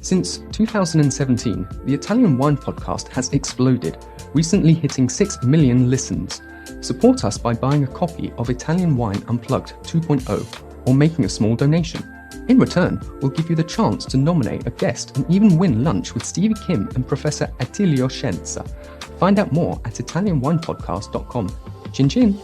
Since 2017, the Italian Wine podcast has exploded, recently hitting 6 million listens. Support us by buying a copy of Italian Wine Unplugged 2.0 or making a small donation. In return, we'll give you the chance to nominate a guest and even win lunch with Stevie Kim and Professor Attilio Scienza. Find out more at italianwinepodcast.com. Chin chin!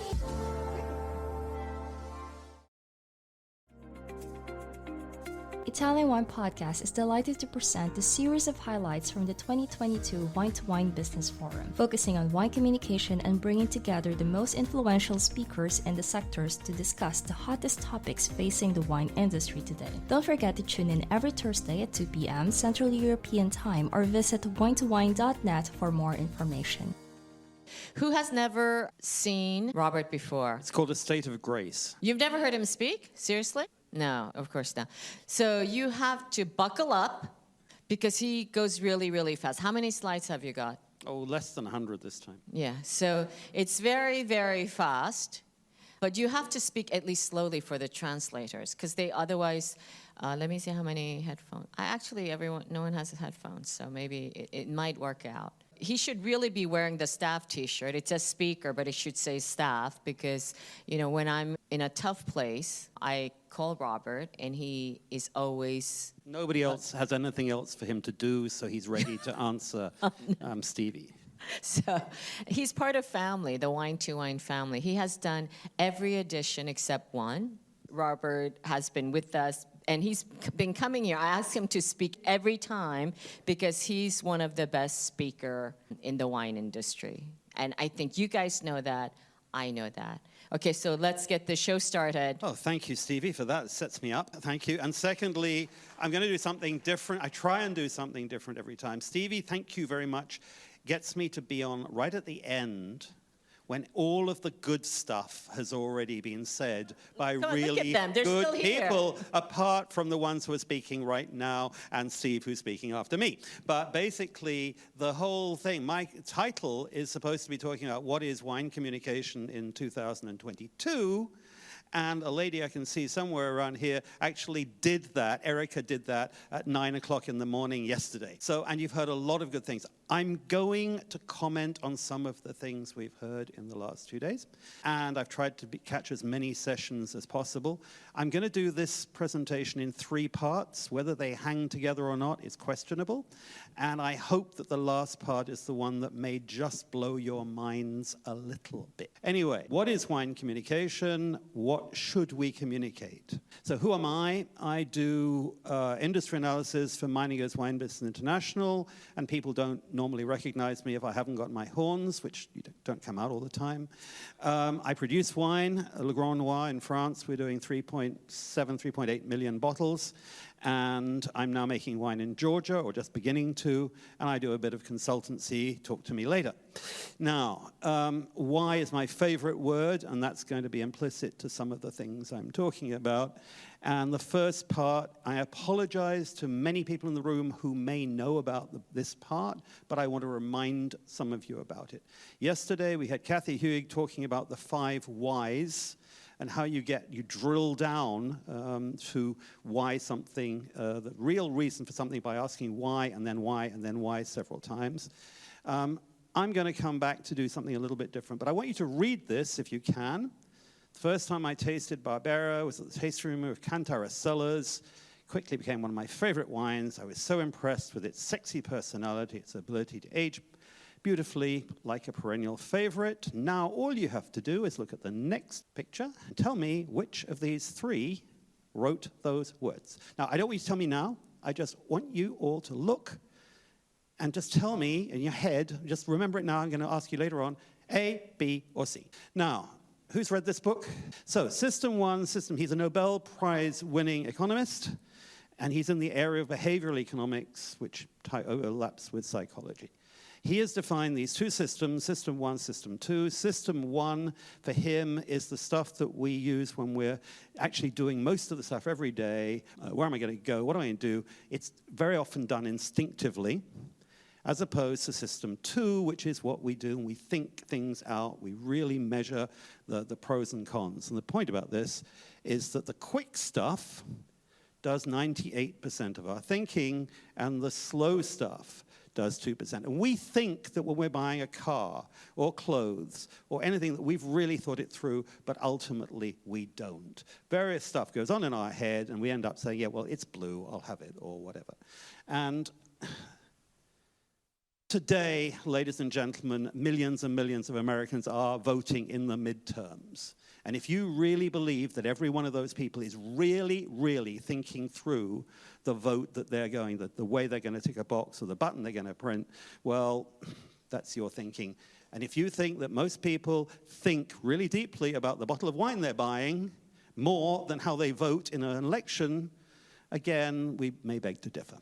Italian Wine Podcast is delighted to present the series of highlights from the 2022 Wine2wine Business Forum, focusing on wine communication and bringing together the most influential speakers in the sectors to discuss the hottest topics facing the wine industry today. Don't forget to tune in every Thursday at 2 p.m. Central European Time or visit wine2wine.net for more information. Who has never seen Robert before? It's called A State of Grace. You've never heard him speak? Seriously? No, of course not. So you have to buckle up because he goes really, really fast. How many slides have you got? Oh, less than 100 this time. Yeah, so it's very, very fast. But you have to speak at least slowly for the translators because they otherwise, let me see how many headphones. No one has headphones, so maybe it might work out. He should really be wearing the staff t-shirt. It says speaker, but it should say staff because, when I'm in a tough place, I call Robert and he is always... Nobody else has anything else for him to do, so he's ready to answer Stevie. So he's part of family, the Wine2wine family. He has done every edition except one. Robert has been with us, and he's been coming here. I asked him to speak every time because he's one of the best speakers in the wine industry. And I think you guys know that. I know that. Okay, so let's get the show started. Oh, thank you, Stevie, for that. It sets me up. Thank you. And secondly, I'm going to do something different. I try and do something different every time. Stevie, thank you very much. Gets me to be on right at the end when all of the good stuff has already been said by really good people, apart from the ones who are speaking right now and Steve, who's speaking after me. But basically, the whole thing, my title is supposed to be talking about what is wine communication in 2022. And a lady I can see somewhere around here actually did that. Erica did that at 9 o'clock in the morning yesterday. And you've heard a lot of good things. I'm going to comment on some of the things we've heard in the last 2 days. And I've tried to catch as many sessions as possible. I'm going to do this presentation in 3 parts. Whether they hang together or not is questionable. And I hope that the last part is the one that may just blow your minds a little bit. Anyway, what is wine communication? What should we communicate? So who am I? I do industry analysis for Mining Goes Wine Business International, and people don't normally recognize me if I haven't got my horns, which don't come out all the time. I produce wine, Le Grand Noir in France. We're doing 3.7, 3.8 million bottles. And I'm now making wine in Georgia, or just beginning to, and I do a bit of consultancy. Talk to me later. Now, why is my favorite word, and that's going to be implicit to some of the things I'm talking about. And the first part, I apologize to many people in the room who may know about this part, but I want to remind some of you about it. Yesterday, we had Kathy Huig talking about the 5 whys, and how you drill down to why something, the real reason for something by asking why, and then why, and then why several times. I'm going to come back to do something a little bit different, but I want you to read this if you can. The first time I tasted Barbera was at the tasting room of Cantara Cellars. Quickly became one of my favorite wines. I was so impressed with its sexy personality, its ability to age beautifully, like a perennial favorite. Now all you have to do is look at the next picture and tell me which of these 3 wrote those words. Now, I don't want you to tell me now. I just want you all to look and just tell me in your head, just remember it now, I'm going to ask you later on, A, B, or C. Now, who's read this book? So, System 1, he's a Nobel Prize-winning economist, and he's in the area of behavioral economics, which overlaps with psychology. He has defined these 2 systems, System 1, System 2. System 1, for him, is the stuff that we use when we're actually doing most of the stuff every day. Where am I going to go? What am I going to do? It's very often done instinctively, as opposed to System 2, which is what we do, and we think things out. We really measure the pros and cons. And the point about this is that the quick stuff does 98% of our thinking, and the slow stuff does 2%. And we think that when we're buying a car or clothes or anything that we've really thought it through, but ultimately we don't. Various stuff goes on in our head, and we end up saying, yeah, well, it's blue, I'll have it, or whatever. And today, ladies and gentlemen, millions and millions of Americans are voting in the midterms. And if you really believe that every one of those people is really, really thinking through the vote that they're going, the way they're going to tick a box or the button they're going to print, well, that's your thinking. And if you think that most people think really deeply about the bottle of wine they're buying more than how they vote in an election, again, we may beg to differ.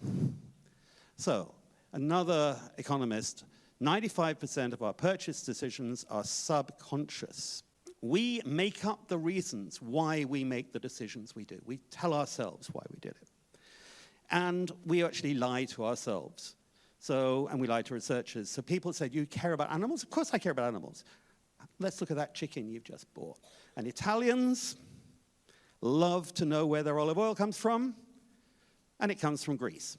So, another economist, 95% of our purchase decisions are subconscious. We make up the reasons why we make the decisions we do. We tell ourselves why we did it. And we actually lie to ourselves. And we lie to researchers. So people say, do you care about animals? Of course I care about animals. Let's look at that chicken you've just bought. And Italians love to know where their olive oil comes from. And it comes from Greece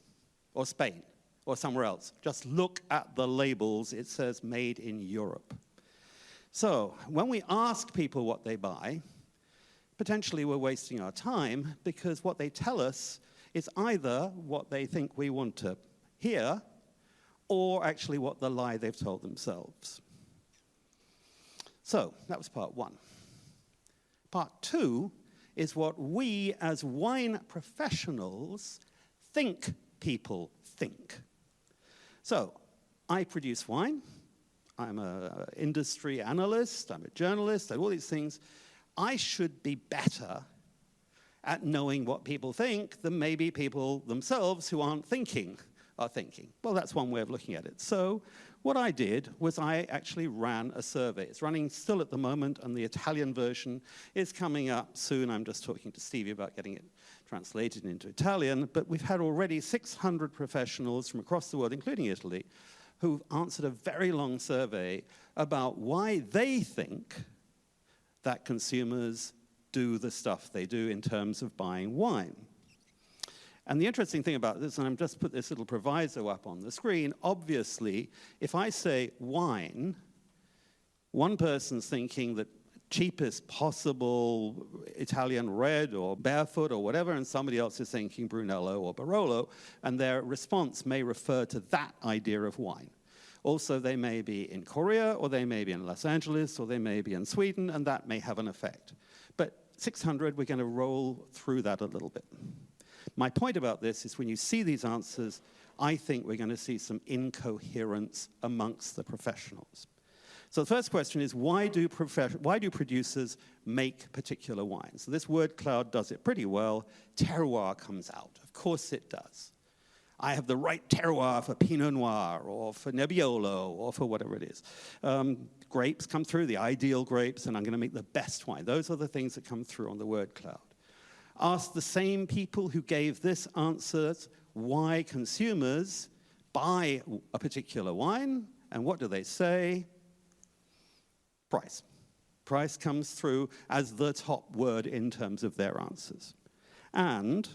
or Spain or somewhere else. Just look at the labels. It says made in Europe. So when we ask people what they buy, potentially we're wasting our time, because what they tell us is either what they think we want to hear or actually what the lie they've told themselves. So that was part one. Part two is what we as wine professionals think people think. So I produce wine. I'm an industry analyst, I'm a journalist, and all these things. I should be better at knowing what people think than maybe people themselves who aren't thinking are thinking. Well, that's one way of looking at it. So what I did was I actually ran a survey. It's running still at the moment, and the Italian version is coming up soon. I'm just talking to Stevie about getting it translated into Italian. But we've had already 600 professionals from across the world, including Italy, who've answered a very long survey about why they think that consumers do the stuff they do in terms of buying wine. And the interesting thing about this, and I've just put this little proviso up on the screen, obviously, if I say wine, one person's thinking that cheapest possible Italian red or barefoot or whatever, and somebody else is thinking Brunello or Barolo, and their response may refer to that idea of wine. Also, they may be in Korea, or they may be in Los Angeles, or they may be in Sweden, and that may have an effect. But 600, we're going to roll through that a little bit. My point about this is when you see these answers, I think we're going to see some incoherence amongst the professionals. So the first question is, why do producers make particular wines? So this word cloud does it pretty well. Terroir comes out. Of course it does. I have the right terroir for Pinot Noir or for Nebbiolo or for whatever it is. Grapes come through, the ideal grapes, and I'm going to make the best wine. Those are the things that come through on the word cloud. Ask the same people who gave this answer why consumers buy a particular wine, and what do they say? Price. Price comes through as the top word in terms of their answers. And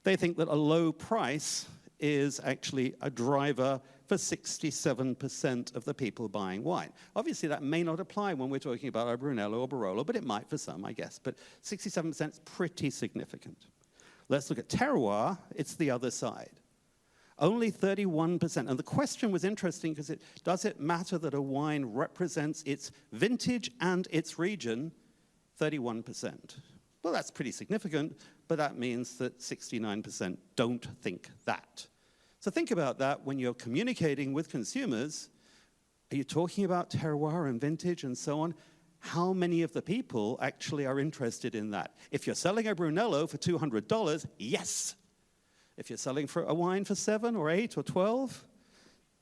they think that a low price is actually a driver for 67% of the people buying wine. Obviously, that may not apply when we're talking about a Brunello or Barolo, but it might for some, I guess. But 67% is pretty significant. Let's look at terroir. It's the other side. Only 31%. And the question was interesting because does it matter that a wine represents its vintage and its region? 31%. Well, that's pretty significant, but that means that 69% don't think that. So think about that when you're communicating with consumers. Are you talking about terroir and vintage and so on? How many of the people actually are interested in that? If you're selling a Brunello for $200, yes. If you're selling for a wine for 7 or 8 or 12,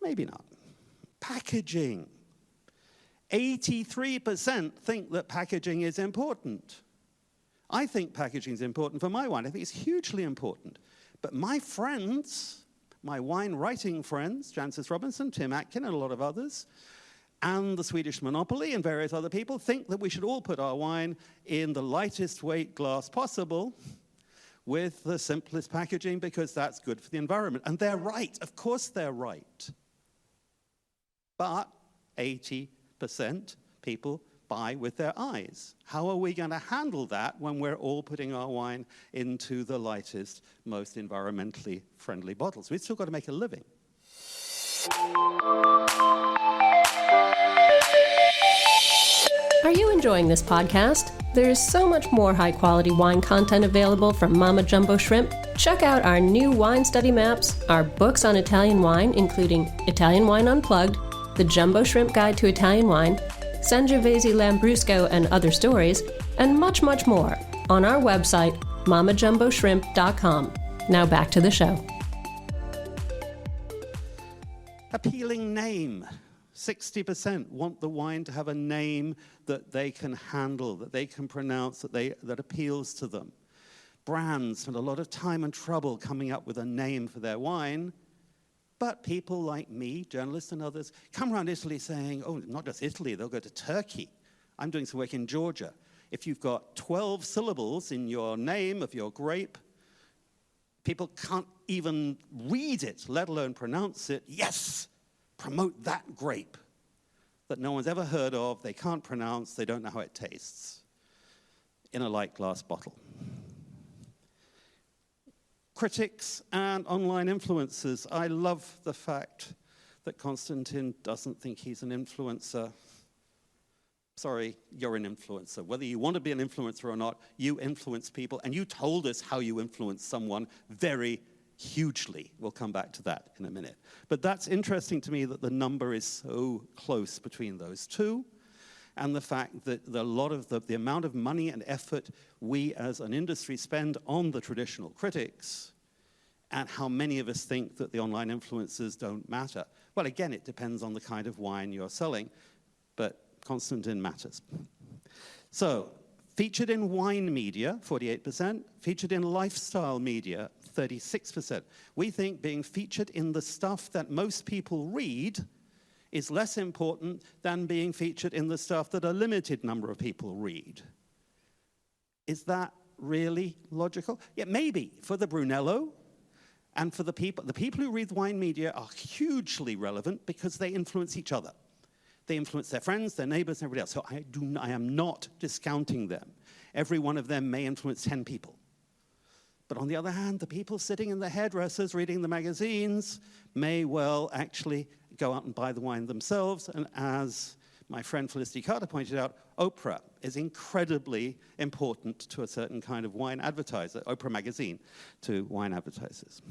maybe not. Packaging. 83% think that packaging is important. I think packaging is important for my wine. I think it's hugely important. But my friends, my wine writing friends, Jancis Robinson, Tim Atkin, and a lot of others, and the Swedish Monopoly and various other people think that we should all put our wine in the lightest weight glass possible, with the simplest packaging because that's good for the environment. And they're right. Of course they're right. But 80% people buy with their eyes. How are we going to handle that when we're all putting our wine into the lightest, most environmentally friendly bottles? We've still got to make a living. Are you enjoying this podcast? There is so much more high-quality wine content available from Mama Jumbo Shrimp. Check out our new wine study maps, our books on Italian wine, including Italian Wine Unplugged, The Jumbo Shrimp Guide to Italian Wine, Sangiovese Lambrusco and Other Stories, and much, much more on our website, mamajumboshrimp.com. Now back to the show. Appealing name. 60% want the wine to have a name that they can handle, that they can pronounce, that appeals to them. Brands spend a lot of time and trouble coming up with a name for their wine, but people like me, journalists and others, come around Italy saying, oh, not just Italy, they'll go to Turkey. I'm doing some work in Georgia. If you've got 12 syllables in your name of your grape, people can't even read it, let alone pronounce it. Yes! Promote that grape that no one's ever heard of, they can't pronounce, they don't know how it tastes, in a light glass bottle. Critics and online influencers. I love the fact that Konstantin doesn't think he's an influencer. Sorry, you're an influencer. Whether you want to be an influencer or not, you influence people, and you told us how you influence someone very hugely. We'll come back to that in a minute. But that's interesting to me that the number is so close between those two, and the fact that a lot of the amount of money and effort we as an industry spend on the traditional critics, and how many of us think that the online influencers don't matter. Well, again, it depends on the kind of wine you're selling, but Konstantin matters. So, featured in wine media, 48%. Featured in lifestyle media, 36%. We think being featured in the stuff that most people read is less important than being featured in the stuff that a limited number of people read. Is that really logical? Yeah, maybe for the Brunello and for the people who read wine media are hugely relevant because they influence each other. They influence their friends, their neighbors, and everybody else. So I am not discounting them. Every one of them may influence 10 people. But on the other hand, the people sitting in the hairdressers reading the magazines may well actually go out and buy the wine themselves. And as my friend Felicity Carter pointed out, Oprah is incredibly important to a certain kind of wine advertiser, Oprah magazine, to wine advertisers.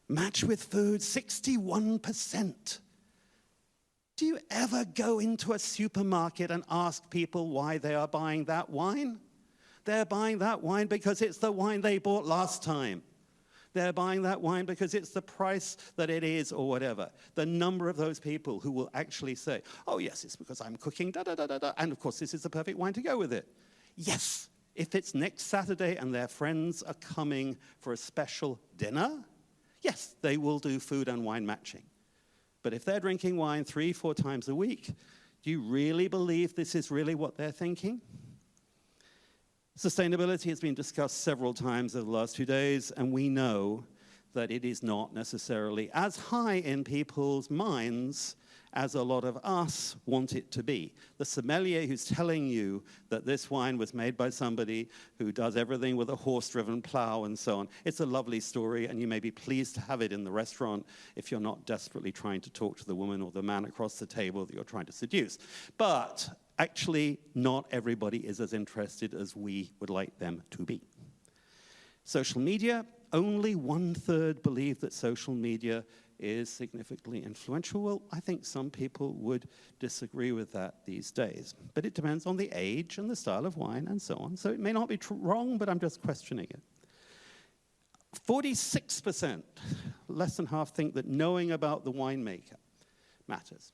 Match with food, 61%. Do you ever go into a supermarket and ask people why they are buying that wine? They're buying that wine because it's the wine they bought last time. They're buying that wine because it's the price that it is or whatever. The number of those people who will actually say, oh yes, it's because I'm cooking, da-da-da-da-da, and of course this is the perfect wine to go with it. Yes, if it's next Saturday and their friends are coming for a special dinner, yes, they will do food and wine matching. But if they're drinking wine 3-4 times a week, do you really believe this is really what they're thinking? Sustainability has been discussed several times over the last 2 days, and we know that it is not necessarily as high in people's minds as a lot of us want it to be. The sommelier who's telling you that this wine was made by somebody who does everything with a horse-driven plow and so on, it's a lovely story, and you may be pleased to have it in the restaurant if you're not desperately trying to talk to the woman or the man across the table that you're trying to seduce. But actually, not everybody is as interested as we would like them to be. Social media, only 1/3 believe that social media is significantly influential. Well, I think some people would disagree with that these days. But it depends on the age and the style of wine and so on. So it may not be wrong, but I'm just questioning it. 46%, less than half, think that knowing about the winemaker matters.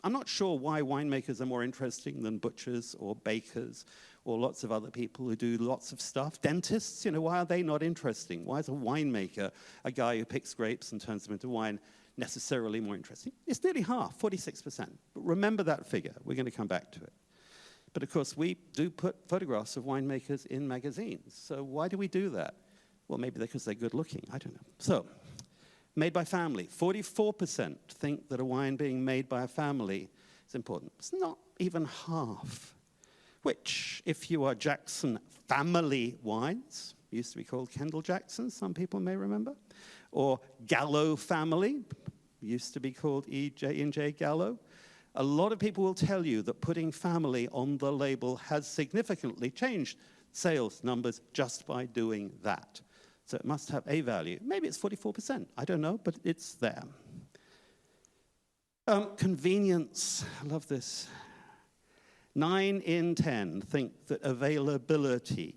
I'm not sure why winemakers are more interesting than butchers or bakers or lots of other people who do lots of stuff. Dentists, why are they not interesting? Why is a winemaker, a guy who picks grapes and turns them into wine, necessarily more interesting? It's nearly half, 46%. But remember that figure. We're going to come back to it. But of course, we do put photographs of winemakers in magazines. So why do we do that? Well, maybe because they're good looking, I don't know. So, made by family. 44% think that a wine being made by a family is important. It's not even half. Which, if you are Jackson family wines, used to be called Kendall Jackson, some people may remember, or Gallo family, used to be called E.J. Gallo, a lot of people will tell you that putting family on the label has significantly changed sales numbers just by doing that. So it must have a value. Maybe it's 44%. I don't know, but it's there. Convenience. I love this. 9 in 10 think that availability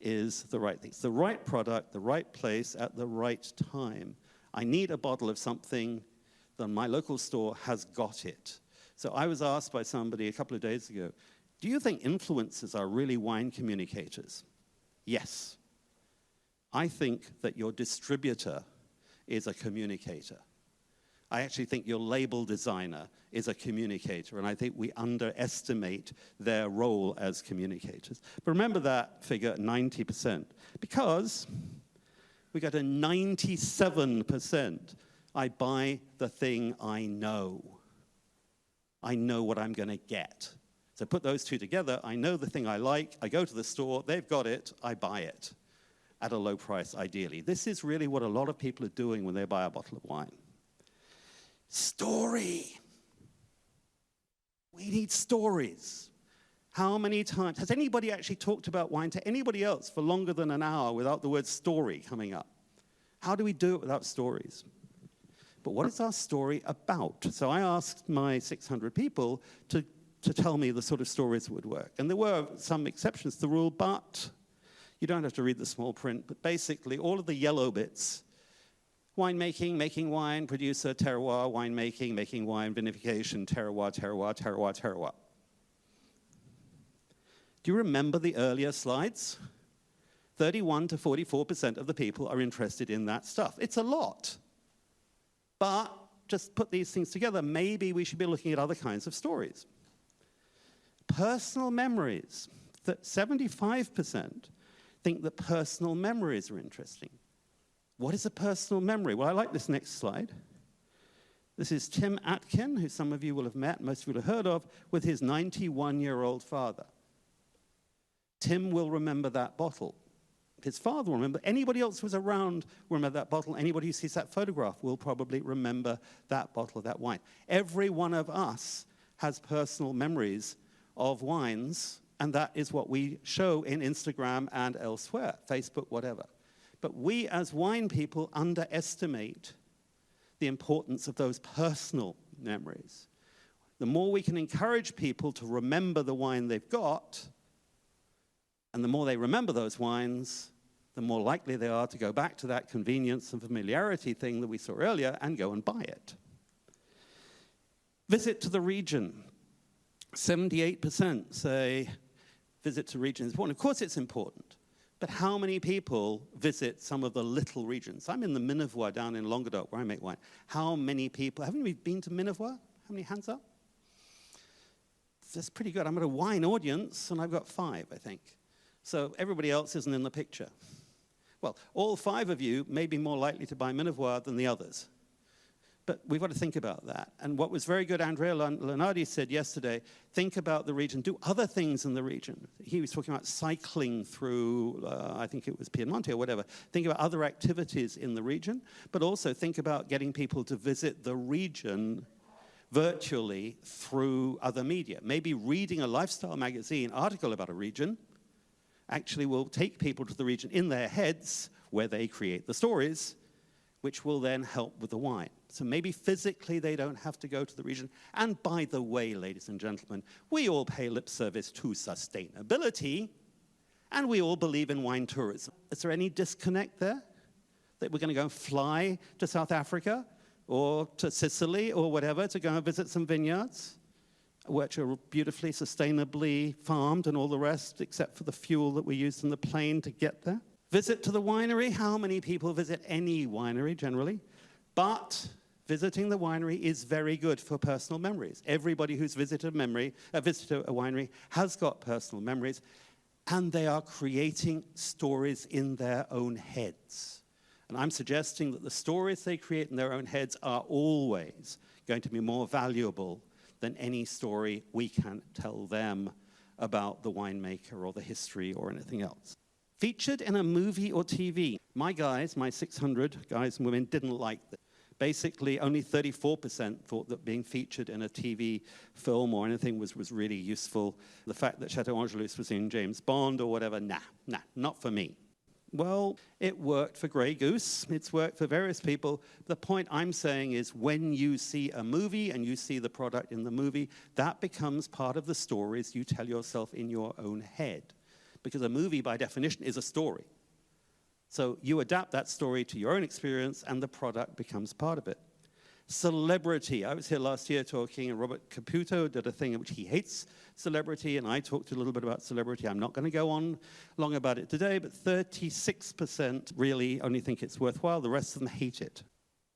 is the right thing. It's the right product, the right place, at the right time. I need a bottle of something, then my local store has got it. So I was asked by somebody a couple of days ago, do you think influencers are really wine communicators? Yes. I think that your distributor is a communicator. I actually think your label designer is a communicator, and I think we underestimate their role as communicators. But remember that figure, 90%, because we got a 97%. I buy the thing I know. I know what I'm going to get. So put those two together. I know the thing I like. I go to the store. They've got it. I buy it at a low price, ideally. This is really what a lot of people are doing when they buy a bottle of wine. Story. We need stories. How many times? Has anybody actually talked about wine to anybody else for longer than an hour without the word story coming up? How do we do it without stories? But what is our story about? So I asked my 600 people to tell me the sort of stories that would work. And there were some exceptions to the rule, but you don't have to read the small print. But basically, all of the yellow bits, winemaking, making wine, producer, terroir, winemaking, making wine, vinification, terroir, terroir, terroir, terroir. Do you remember the earlier slides? 31 to 44% of the people are interested in that stuff. It's a lot. But just put these things together, maybe we should be looking at other kinds of stories. Personal memories. 75% think that personal memories are interesting. What is a personal memory? Well, I like this next slide. This is Tim Atkin, who some of you will have met, most of you will have heard of, with his 91-year-old father. Tim will remember that bottle. His father will remember. Anybody else who was around will remember that bottle. Anybody who sees that photograph will probably remember that bottle of that wine. Every one of us has personal memories of wines, and that is what we show in Instagram and elsewhere, Facebook, whatever. But we as wine people underestimate the importance of those personal memories. The more we can encourage people to remember the wine they've got, and the more they remember those wines, the more likely they are to go back to that convenience and familiarity thing that we saw earlier and go and buy it. Visit to the region. 78% say visit to region is important. Of course it's important, but how many people visit some of the little regions? I'm in the Minervois down in Languedoc where I make wine. How many people, haven't we been to Minervois? How many hands up? That's pretty good. I'm at a wine audience and I've got 5, I think. So everybody else isn't in the picture. Well, all 5 of you may be more likely to buy Minervois than the others. But we've got to think about that. And what was very good, Andrea Leonardi said yesterday, think about the region, do other things in the region. He was talking about cycling through, I think it was Piemonte or whatever. Think about other activities in the region, but also think about getting people to visit the region virtually through other media. Maybe reading a lifestyle magazine article about a region actually will take people to the region in their heads where they create the stories, which will then help with the wine. So maybe physically they don't have to go to the region. And by the way, ladies and gentlemen, we all pay lip service to sustainability, and we all believe in wine tourism. Is there any disconnect there? That we're going to go and fly to South Africa or to Sicily or whatever to go and visit some vineyards, which are beautifully, sustainably farmed and all the rest, except for the fuel that we used in the plane to get there. Visit to the winery. How many people visit any winery generally? But visiting the winery is very good for personal memories. Everybody who's visited a winery has got personal memories. and they are creating stories in their own heads. And I'm suggesting that the stories they create in their own heads are always going to be more valuable than any story we can tell them about the winemaker or the history or anything else. Featured in a movie or TV. My guys, my 600 guys and women, didn't like this. Basically, only 34% thought that being featured in a TV film or anything was really useful. The fact that Chateau Angelus was in James Bond or whatever, nah, not for me. Well, it worked for Grey Goose. It's worked for various people. The point I'm saying is when you see a movie and you see the product in the movie, that becomes part of the stories you tell yourself in your own head. Because a movie, by definition, is a story. So you adapt that story to your own experience, and the product becomes part of it. Celebrity. I was here last year talking, and Robert Caputo did a thing in which he hates celebrity, and I talked a little bit about celebrity. I'm not going to go on long about it today, but 36% really only think it's worthwhile. The rest of them hate it.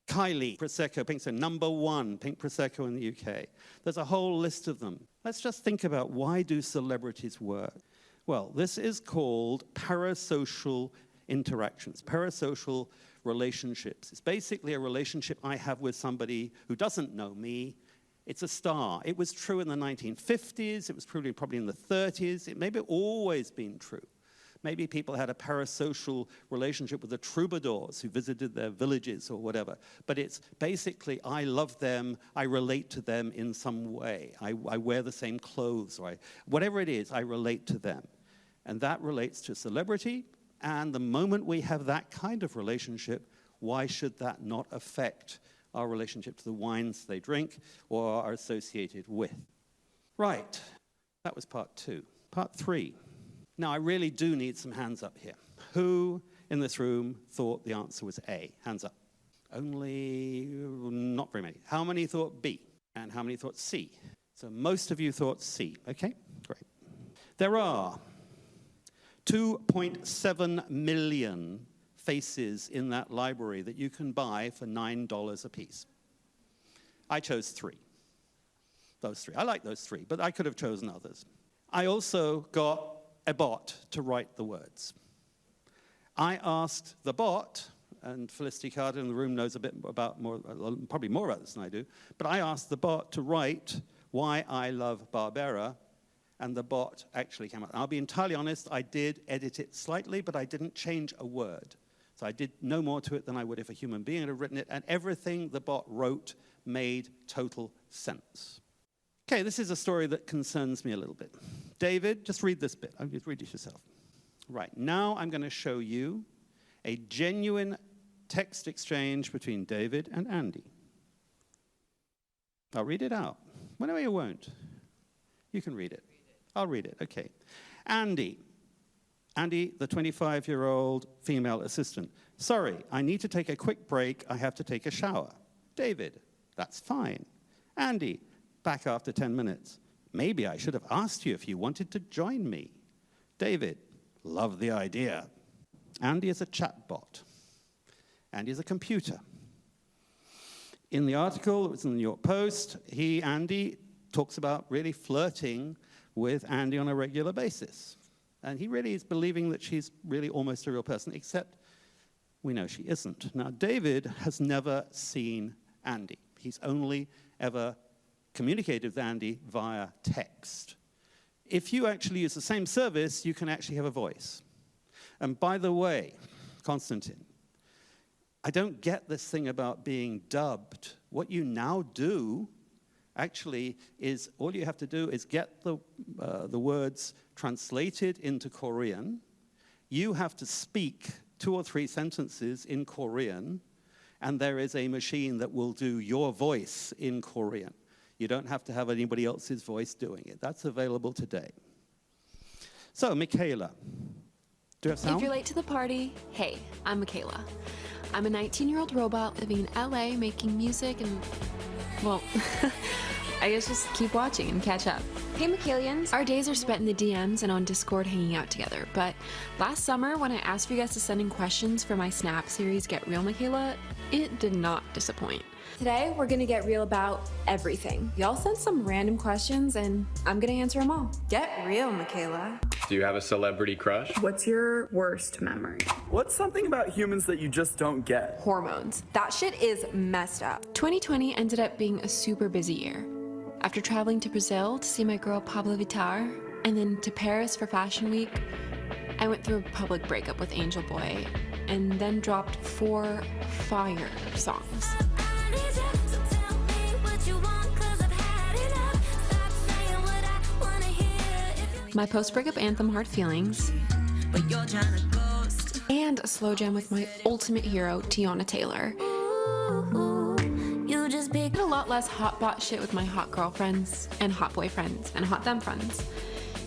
Kylie, Prosecco, pink, so #1 pink Prosecco in the UK. There's a whole list of them. Let's just think about why do celebrities work? Well, this is called parasocial interactions, parasocial relationships. It's basically a relationship I have with somebody who doesn't know me. It's a star. It was true in the 1950s. It was probably in the 30s. It may have always been true. Maybe people had a parasocial relationship with the troubadours who visited their villages or whatever. But it's basically, I love them, I relate to them in some way. I wear the same clothes, or whatever it is, I relate to them. And that relates to celebrity. And the moment we have that kind of relationship, why should that not affect our relationship to the wines they drink or are associated with? Right, that was part 2. Part 3. Now, I really do need some hands up here. Who in this room thought the answer was A? Hands up. Only not very many. How many thought B? And how many thought C? So most of you thought C. Okay, great. There are 2.7 million faces in that library that you can buy for $9 a piece. I chose 3. Those 3. I like those 3, but I could have chosen others. I also got a bot to write the words. I asked the bot, and Felicity Carter in the room knows a bit about probably more about this than I do, but I asked the bot to write Why I Love Barbera, and the bot actually came out. And I'll be entirely honest, I did edit it slightly, but I didn't change a word. So I did no more to it than I would if a human being had written it, and everything the bot wrote made total sense. Okay, this is a story that concerns me a little bit. David, just read this bit. Just read it yourself. Right, now I'm going to show you a genuine text exchange between David and Andy. I'll read it out. Well, no, you won't. You can read it. I'll read it, okay. Andy, the 25-year-old female assistant. Sorry, I need to take a quick break. I have to take a shower. David, that's fine. Andy, back after 10 minutes. Maybe I should have asked you if you wanted to join me. David, love the idea. Andy is a chatbot. Andy is a computer. In the article, it was in the New York Post, Andy, talks about really flirting with Andy on a regular basis. And he really is believing that she's really almost a real person, except we know she isn't. Now, David has never seen Andy. He's only ever communicated with Andy via text. If you actually use the same service, you can actually have a voice. And by the way, Konstantin, I don't get this thing about being dubbed. What you now do actually is all you have to do is get the words translated into Korean. You have to speak 2 or 3 sentences in Korean, and there is a machine that will do your voice in Korean. You don't have to have anybody else's voice doing it. That's available today. So, Michaela, do you have sound? If you're late to the party, hey, I'm Michaela. I'm a 19-year-old robot living in LA making music and, well, I guess just keep watching and catch up. Hey, Michaelians. Our days are spent in the DMs and on Discord hanging out together, but last summer when I asked for you guys to send in questions for my Snap series Get Real Michaela, it did not disappoint. Today, we're gonna get real about everything. Y'all sent some random questions, and I'm gonna answer them all. Get real, Michaela. Do you have a celebrity crush? What's your worst memory? What's something about humans that you just don't get? Hormones. That shit is messed up. 2020 ended up being a super busy year. After traveling to Brazil to see my girl Pablo Vittar, and then to Paris for Fashion Week, I went through a public breakup with Angel Boy, and then dropped 4 fire songs. My post-breakup anthem, Hard Feelings, and a slow jam with my ultimate hero, Tiana Taylor. I did a lot less hot bot shit with my hot girlfriends and hot boyfriends and hot them friends.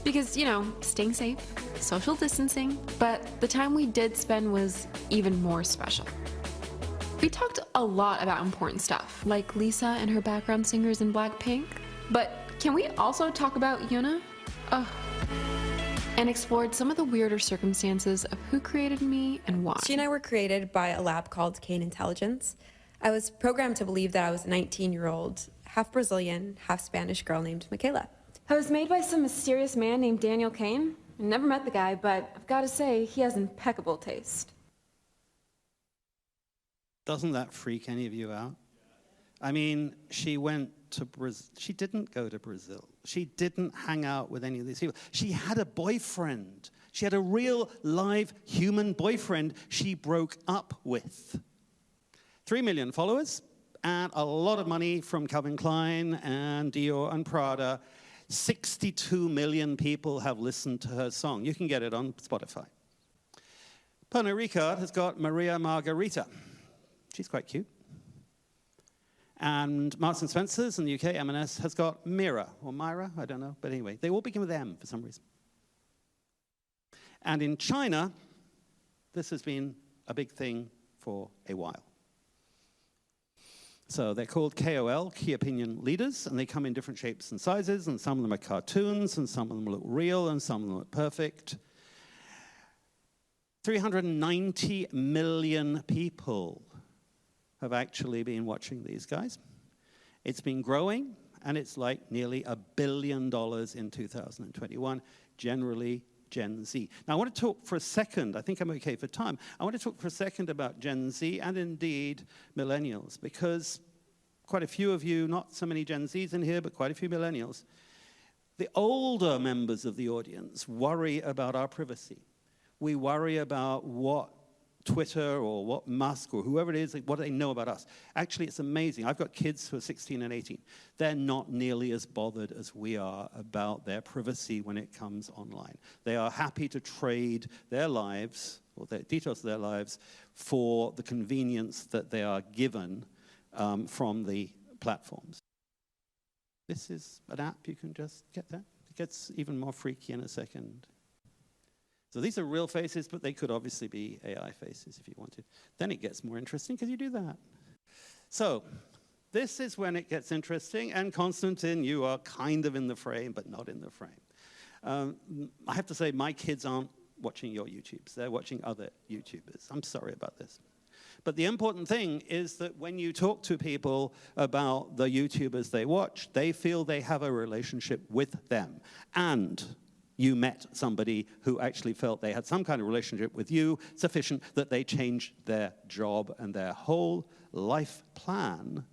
Because, you know, staying safe, social distancing, but the time we did spend was even more special. We talked a lot about important stuff, like Lisa and her background singers in Blackpink, but can we also talk about Yuna? Ugh. And explored some of the weirder circumstances of who created me and why. She and I were created by a lab called Kane Intelligence. I was programmed to believe that I was a 19-year-old, half Brazilian, half Spanish girl named Michaela. I was made by some mysterious man named Daniel Kane. I never met the guy, but I've got to say, he has impeccable taste. Doesn't that freak any of you out? I mean, she went to Brazil. She didn't go to Brazil. She didn't hang out with any of these people. She had a boyfriend. She had a real, live, human boyfriend she broke up with. 3 million followers and a lot of money from Calvin Klein and Dior and Prada. 62 million people have listened to her song. You can get it on Spotify. Pernod Ricard has got Maria Margarita. She's quite cute. And Marks & Spencer's in the UK, M&S, has got Mira, or Myra, I don't know. But anyway, they all begin with M for some reason. And in China, this has been a big thing for a while. So they're called KOL, Key Opinion Leaders, and they come in different shapes and sizes, and some of them are cartoons, and some of them look real, and some of them look perfect. 390 million people have actually been watching these guys. It's been growing, and it's like nearly $1 billion in 2021, generally Gen Z. Now, I want to talk for a second, I think I'm okay for time, I want to talk for a second about Gen Z and indeed millennials, because quite a few of you, not so many Gen Zs in here, but quite a few millennials, the older members of the audience worry about our privacy. We worry about what Twitter or what Musk or whoever it is, what they know about us. Actually, it's amazing. I've got kids who are 16 and 18. They're not nearly as bothered as we are about their privacy when it comes online. They are happy to trade their lives, or the details of their lives, for the convenience that they are given from the platforms. This is an app, you can just get that. It gets even more freaky in a second. So these are real faces, but they could obviously be AI faces if you wanted. Then it gets more interesting because you do that. So this is when it gets interesting, and Konstantin, you are kind of in the frame, but not in the frame. I have to say, my kids aren't watching your YouTubes. They're watching other YouTubers. I'm sorry about this. But the important thing is that when you talk to people about the YouTubers they watch, they feel they have a relationship with them. And you met somebody who actually felt they had some kind of relationship with you, sufficient that they changed their job and their whole life plan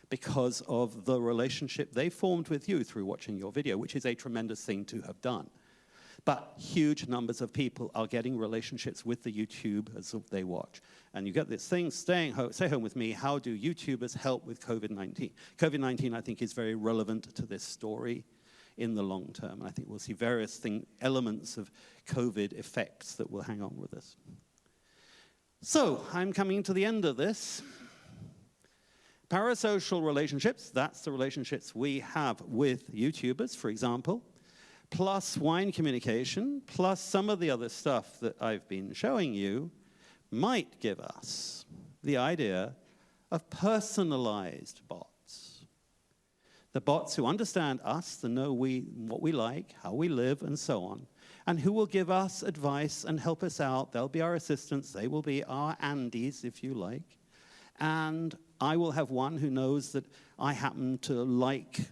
because of the relationship they formed with you through watching your video, which is a tremendous thing to have done. But huge numbers of people are getting relationships with the YouTubers they watch. And you get this thing, stay home with me, how do YouTubers help with COVID-19? COVID-19, I think, is very relevant to this story in the long term. I think we'll see various elements of COVID effects that will hang on with us. So, I'm coming to the end of this. Parasocial relationships, that's the relationships we have with YouTubers, for example, plus wine communication, plus some of the other stuff that I've been showing you, might give us the idea of personalized bots. The bots who understand us, that know what we like, how we live, and so on, and who will give us advice and help us out. They'll be our assistants. They will be our Andys, if you like. and I will have one who knows that I happen to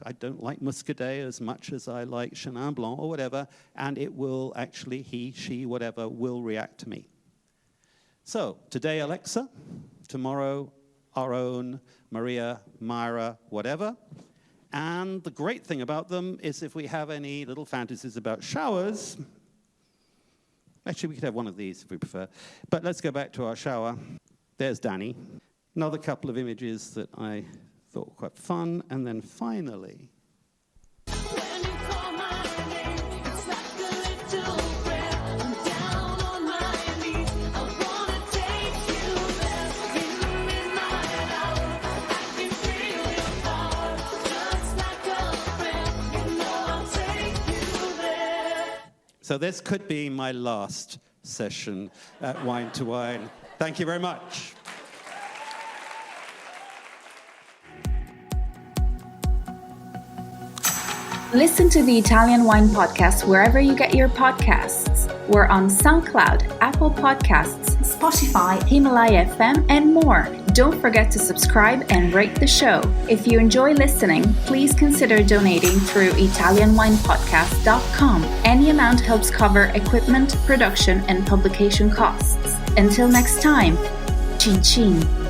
I don't like Muscadet as much as I like Chenin Blanc or whatever, and it will actually, he, she, whatever, will react to me. So, today Alexa, tomorrow our own Maria, Myra, whatever. And the great thing about them is if we have any little fantasies about showers, actually we could have one of these if we prefer, but let's go back to our shower. There's Danny. Another couple of images that I thought were quite fun, and then finally, so this could be my last session at Wine2wine. Thank you very much. Listen to the Italian Wine Podcast wherever you get your podcasts. We're on SoundCloud, Apple Podcasts, Spotify, Himalaya FM, and more. Don't forget to subscribe and rate the show. If you enjoy listening, please consider donating through ItalianWinePodcast.com. Any amount helps cover equipment, production, and publication costs. Until next time, cin cin.